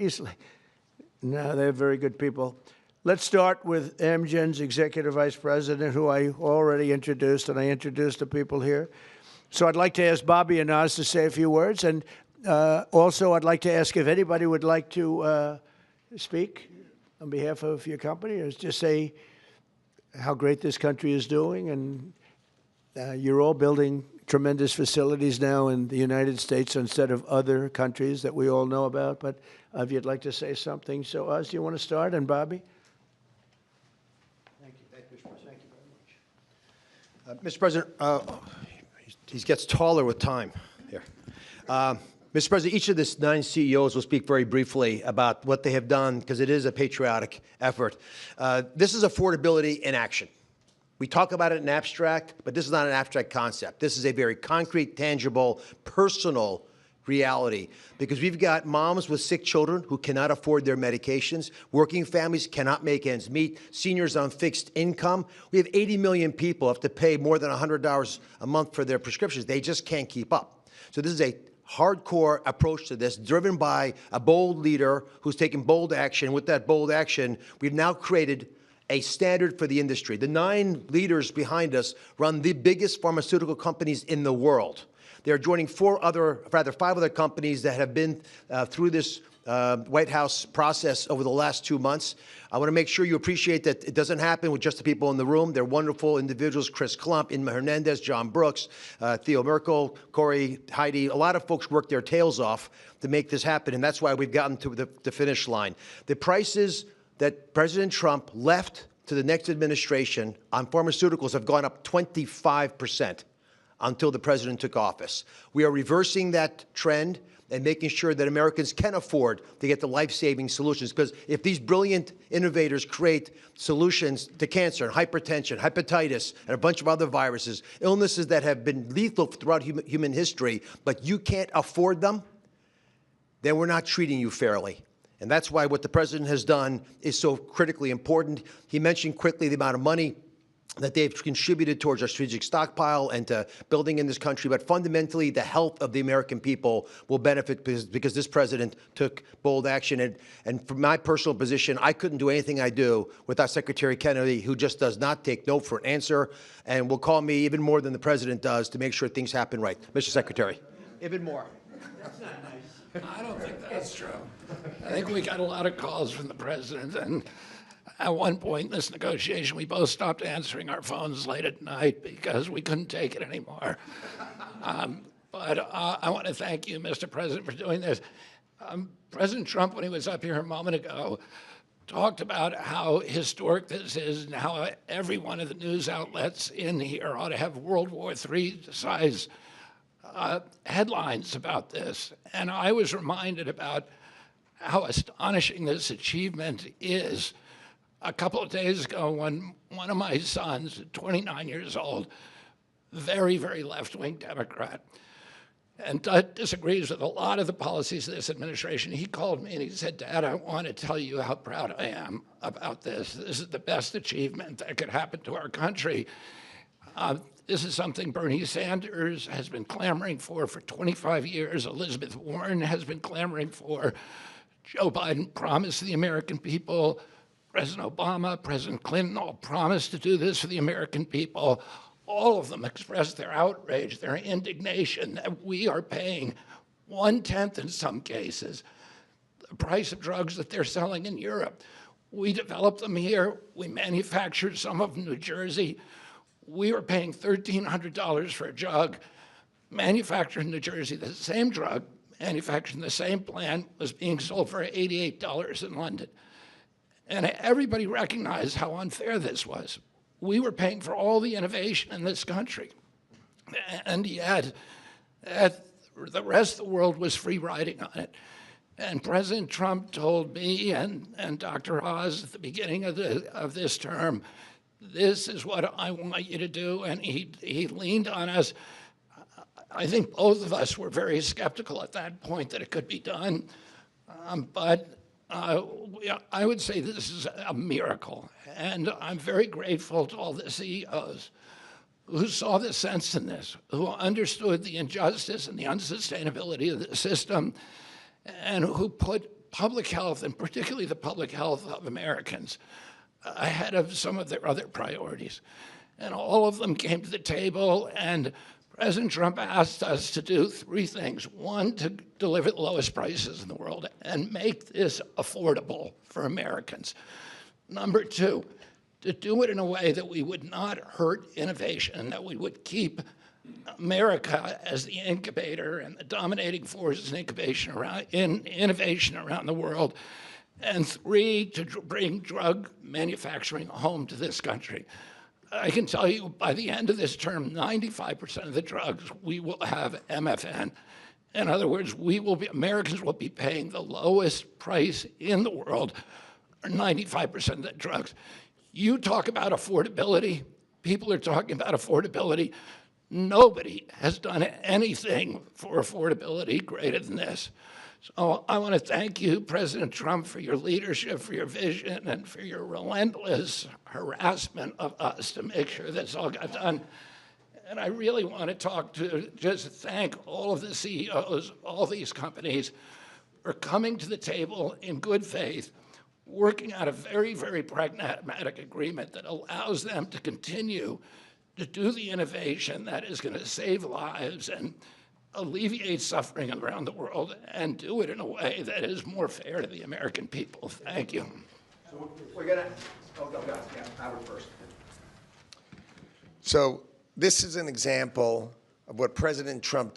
Easily. No, they're very good people. Let's start with Amgen's Executive Vice President, who I already introduced, and I introduced the people here. So I'd like to ask Bobby and Naz to say a few words, and also I'd like to ask if anybody would like to speak on behalf of your company, or just say how great this country is doing, and you're all building tremendous facilities now in the United States instead of other countries that we all know about. But if you'd like to say something. So, Oz, do you want to start? And Bobby? Thank you. Thank you, Mr. President. Thank you very much. Mr. President, he gets taller with time here. Mr. President, each of the 9 CEOs will speak very briefly about what they have done, because it is a patriotic effort. This is affordability in action. We talk about it in abstract, but this is not an abstract concept. This is a very concrete, tangible, personal reality, because we've got moms with sick children who cannot afford their medications. Working families cannot make ends meet. Seniors on fixed income. We have 80 million people who have to pay more than $100 a month for their prescriptions. They just can't keep up. So this is a hardcore approach to this, driven by a bold leader who's taken bold action. With that bold action, we've now created a standard for the industry. The 9 leaders behind us run the biggest pharmaceutical companies in the world. They're joining 5 other companies that have been through this White House process over the last 2 months. I want to make sure you appreciate that it doesn't happen with just the people in the room. They're wonderful individuals: Chris Klump, Inma Hernandez, John Brooks, Theo Merkel, Corey, Heidi. A lot of folks work their tails off to make this happen, and that's why we've gotten to the finish line. The prices that President Trump left to the next administration on pharmaceuticals have gone up 25% until the president took office. We are reversing that trend and making sure that Americans can afford to get the life-saving solutions. Because if these brilliant innovators create solutions to cancer and hypertension, hepatitis, and a bunch of other viruses, illnesses that have been lethal throughout human history, but you can't afford them, then we're not treating you fairly. And that's why what the president has done is so critically important. He mentioned quickly the amount of money that they've contributed towards our strategic stockpile and to building in this country. But fundamentally, the health of the American people will benefit because this president took bold action. And from my personal position, I couldn't do anything I do without Secretary Kennedy, who just does not take no for an answer and will call me even more than the president does to make sure things happen right. Mr. Secretary. Even more. That's not nice. I don't think that's true. I think we got a lot of calls from the president, and at one point in this negotiation, we both stopped answering our phones late at night because we couldn't take it anymore. But I want to thank you, Mr. President, for doing this. President Trump, when he was up here a moment ago, talked about how historic this is and how every one of the news outlets in here ought to have World War III size headlines about this. And I was reminded about how astonishing this achievement is. A couple of days ago, when one of my sons, 29 years old, very, very left-wing Democrat, and disagrees with a lot of the policies of this administration, he called me and he said, "Dad, I want to tell you how proud I am about this. This is the best achievement that could happen to our country." This is something Bernie Sanders has been clamoring for 25 years. Elizabeth Warren has been clamoring for. Joe Biden promised the American people. President Obama, President Clinton all promised to do this for the American people. All of them expressed their outrage, their indignation that we are paying 1/10 in some cases the price of drugs that they're selling in Europe. We developed them here. We manufactured some of them in New Jersey. We were paying $1,300 for a drug manufactured in New Jersey. The same drug manufactured in the same plant was being sold for $88 in London. And everybody recognized how unfair this was. We were paying for all the innovation in this country. And yet, the rest of the world was free riding on it. And President Trump told me and Dr. Oz at the beginning of this term, this is what I want you to do. And he leaned on us. I think both of us were very skeptical at that point that it could be done. But I would say this is a miracle. And I'm very grateful to all the CEOs who saw the sense in this, who understood the injustice and the unsustainability of the system, and who put public health, and particularly the public health of Americans, ahead of some of their other priorities. And all of them came to the table, and President Trump asked us to do three things. One, to deliver the lowest prices in the world and make this affordable for Americans. Number two, to do it in a way that we would not hurt innovation, that we would keep America as the incubator and the dominating force in innovation around the world. And three, to bring drug manufacturing home to this country. I can tell you by the end of this term, 95% of the drugs we will have MFN. In other words, Americans will be paying the lowest price in the world, or 95% of the drugs. You talk about affordability, people are talking about affordability. Nobody has done anything for affordability greater than this. So I want to thank you, President Trump, for your leadership, for your vision, and for your relentless harassment of us to make sure this all got done. And I really want to just thank all of the CEOs, all these companies, for coming to the table in good faith, working out a very, very pragmatic agreement that allows them to continue to do the innovation that is going to save lives and alleviate suffering around the world, and do it in a way that is more fair to the American people. Thank you. So we're going to, yeah, Howard first. So this is an example of what President Trump